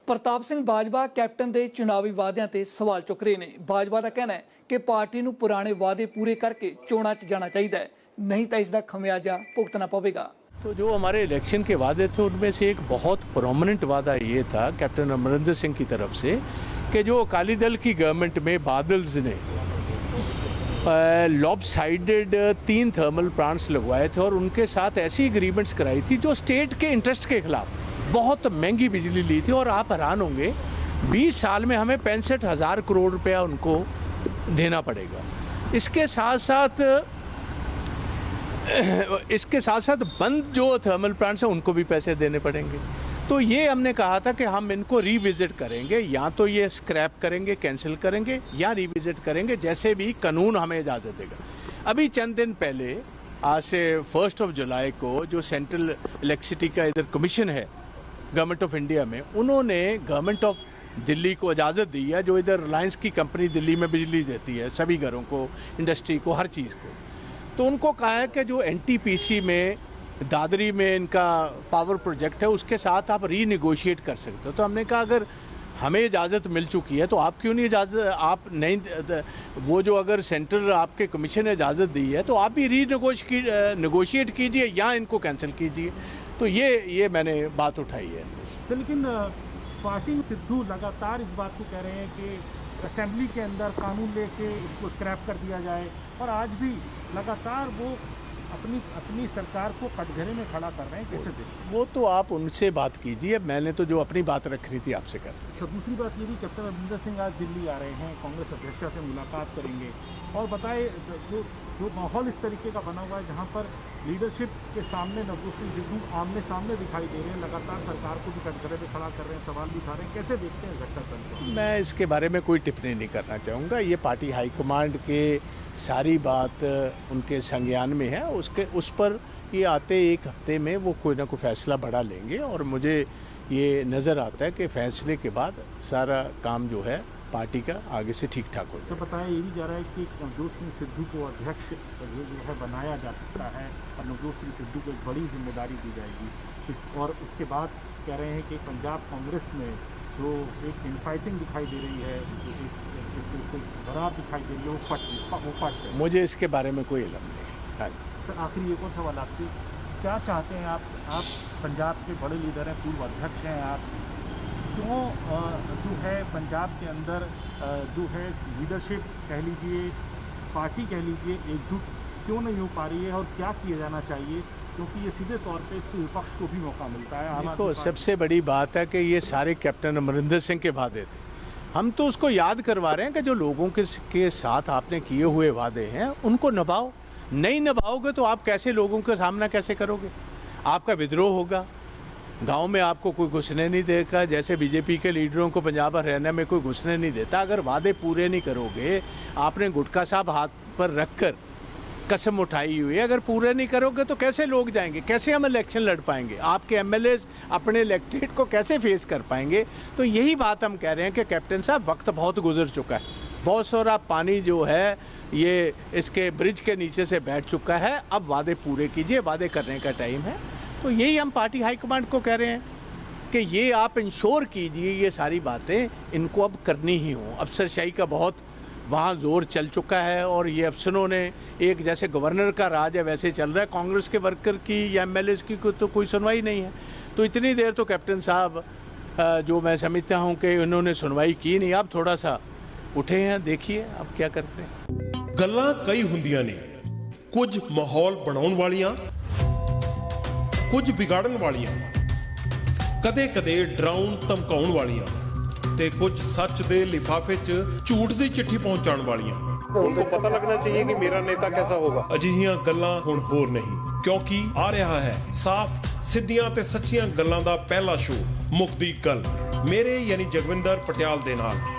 ਪ੍ਰਤਾਪ Singh Bajwa captain ਦੇ ਚੁਣਾਵੀ ਵਾਅਦਿਆਂ ਤੇ ਸਵਾਲ ਚੁੱਕ ਰਹੇ ਨੇ। ਬਾਜਵਾ ਦਾ ਕਹਿਣਾ ਹੈ ਕਿ ਪਾਰਟੀ ਨੂੰ ਪੁਰਾਣੇ ਵਾਅਦੇ पूरे करके चोणां 'ਚ जाना चाहिए, नहीं तो इसका खमियाजा भुगतना पवेगा। तो जो हमारे इलेक्शन के वादे थे उनमें से एक बहुत प्रोमिनेंट वादा ये था कैप्टन अमरिंदर सिंह की तरफ से कि जो अकाली दल की गवर्नमेंट में बादल्स ने लॉबसाइडेड 3 थर्मल प्लांट्स लगवाए थे और उनके साथ ऐसी एग्रीमेंट्स कराई थी जो स्टेट के इंटरेस्ट के खिलाफ बहुत महंगी बिजली ली थी। और आप हैरान होंगे 20 साल में हमें 65,000 करोड़ रुपया उनको देना पड़ेगा। इसके साथ साथ बंद जो थर्मल प्लांट्स हैं उनको भी पैसे देने पड़ेंगे। तो ये हमने कहा था कि हम इनको रिविजिट करेंगे, या तो ये स्क्रैप करेंगे, कैंसिल करेंगे, या रिविजिट करेंगे, जैसे भी कानून हमें इजाज़त देगा। अभी चंद दिन पहले आज से 1 जुलाई को जो सेंट्रल इलेक्ट्रिसिटी का इधर कमीशन है गवर्नमेंट ऑफ इंडिया में, उन्होंने गवर्नमेंट ऑफ दिल्ली को इजाज़त दी है, जो इधर रिलायंस की कंपनी दिल्ली में बिजली देती है सभी घरों को, इंडस्ट्री को, हर चीज़ को। तो उनको कहा है कि जो एनटीपीसी में दादरी में इनका पावर प्रोजेक्ट है उसके साथ आप रीनिगोशिएट कर सकते हो। तो हमने कहा अगर हमें इजाज़त मिल चुकी है तो आप क्यों नहीं इजाज़त, आप नहीं, वो जो अगर सेंट्रल आपके कमीशन ने इजाज़त दी है तो आप भी रीनिगोशिएट कीजिए या इनको कैंसिल कीजिए। तो ये मैंने बात उठाई है। लेकिन पार्टी सिद्धू लगातार इस बात को कह रहे हैं कि असेंबली के अंदर कानून लेके इसको स्क्रैप कर दिया जाए, और आज भी लगातार वो अपनी सरकार को कटघरे में खड़ा कर रहे हैं। कैसे देखें? वो तो आप उनसे बात कीजिए, मैंने तो जो अपनी बात रखनी थी आपसे कर। तो दूसरी बात ये भी, कैप्टन अमरिंदर सिंह आज दिल्ली आ रहे हैं, कांग्रेस अध्यक्ष से मुलाकात करेंगे, और बताए जो माहौल इस तरीके का बना हुआ है जहां पर लीडरशिप के सामने नवजोत सिंह सिद्धू आमने सामने दिखाई दे रहे हैं, लगातार सरकार को भी कटघरे पे खड़ा कर रहे हैं, सवाल भी उठा रहे हैं। कैसे देखते हैं घटनाक्रम को? मैं इसके बारे में कोई टिप्पणी नहीं करना चाहूँगा। ये पार्टी हाईकमांड के सारी बात उनके संज्ञान में है, उस पर ये आते 1 हफ्ते में वो कोई ना कोई फैसला बड़ा लेंगे, और मुझे ये नज़र आता है कि फैसले के बाद सारा काम जो है पार्टी का आगे से ठीक ठाक हो जाए। बताया ये भी जा रहा है कि नवजोत सिंह सिद्धू को अध्यक्ष जो है बनाया जा सकता है, और नवजोत सिंह सिद्धू को एक बड़ी जिम्मेदारी दी जाएगी। और उसके बाद कह रहे हैं कि पंजाब कांग्रेस में जो एक इनफाइटिंग दिखाई दे रही है, खराब दिखाई दे रही है, वो पट है। मुझे इसके बारे में कोई इल्म नहीं है। सर आखिरी एक और सवाल आपसे, क्या चाहते हैं आप पंजाब के बड़े लीडर हैं, पूर्व अध्यक्ष हैं आप, क्यों जो है पंजाब के अंदर जो है लीडरशिप कह लीजिए, पार्टी कह लीजिए, एकजुट क्यों नहीं हो पा रही है, और क्या किया जाना चाहिए? क्योंकि ये सीधे तौर पे इससे विपक्ष को भी मौका मिलता है। देखो, सबसे बड़ी बात है कि ये सारे कैप्टन अमरिंदर सिंह के वादे थे। हम तो उसको याद करवा रहे हैं कि जो लोगों के साथ आपने किए हुए वादे हैं उनको निभाओ। नहीं निभाओगे तो आप कैसे लोगों का सामना कैसे करोगे? आपका विद्रोह होगा, गांव में आपको कोई घुसने नहीं देगा, जैसे बीजेपी के लीडरों को पंजाब हरियाणा में कोई घुसने नहीं देता। अगर वादे पूरे नहीं करोगे, आपने गुटखा साहब हाथ पर रखकर कसम उठाई हुई है, अगर पूरे नहीं करोगे तो कैसे लोग जाएंगे, कैसे हम इलेक्शन लड़ पाएंगे, आपके एमएलए अपने इलेक्टेड को कैसे फेस कर पाएंगे? तो यही बात हम कह रहे हैं कि कैप्टन साहब वक्त बहुत गुजर चुका है, बहुत सारा पानी जो है ये इसके ब्रिज के नीचे से बैठ चुका है। अब वादे पूरे कीजिए, वादे करने का टाइम है। तो यही हम पार्टी हाईकमांड को कह रहे हैं कि ये आप इंश्योर कीजिए, ये सारी बातें इनको अब करनी ही हो। अफसरशाही का बहुत वहाँ जोर चल चुका है, और ये अफसरों ने एक जैसे गवर्नर का राज है वैसे चल रहा है। कांग्रेस के वर्कर की या एमएलए की तो कोई सुनवाई नहीं है। तो इतनी देर तो कैप्टन साहब जो मैं समझता हूँ कि उन्होंने सुनवाई की नहीं, अब थोड़ा सा उठे हैं, देखिए अब क्या करते हैं। गल्लां कई हुंदियां ने, कुछ माहौल बनाउण वालियां, कुछ बिगाड़न वालियां, कदे कदे डराउण धमकाउण वालियां, ते कुछ सच दे लिफाफे च झूठ दी चिट्ठी पहुंचाने वालियां। उनको पता लगना चाहिए कि मेरा नेता कैसा होगा। अजिहियां गल्लां हुण होर नहीं, क्योंकि आ रहा है साफ सिद्धियां ते सच्चियां गल्लां दा पहला शो मुक्ति गल, मेरे यानी जगविंदर पटियाल दे नाल।